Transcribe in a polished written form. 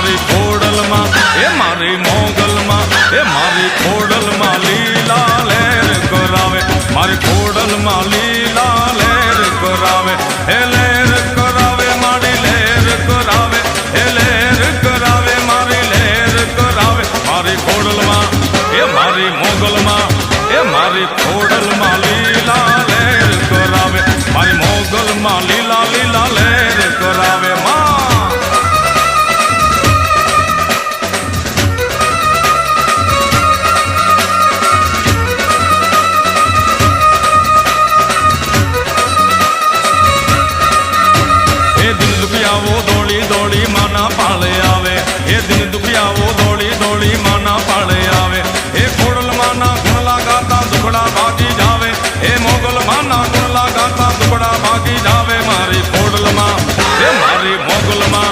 મારી ખોડલમાં એ મારી મોગલમાં એ મારી ખોડલમાં લીલા લહેર કરાવે મારી ખોડલમાં લીલા લહેર કરાવે એ લહેર કરાવે મારી લહેર કરાવે એ લહેર કરાવે મારી લહેર કરાવે મારી ખોડલમાં એ મારી મોગલમાં એ મારી ખોડલમાં લીલા લહેર કરાવે મારી મોગલમાં લીલા લીલા લહેર કરાવે દોડી દોડી માના પાળે આવે એ દિન દુખિયાઓ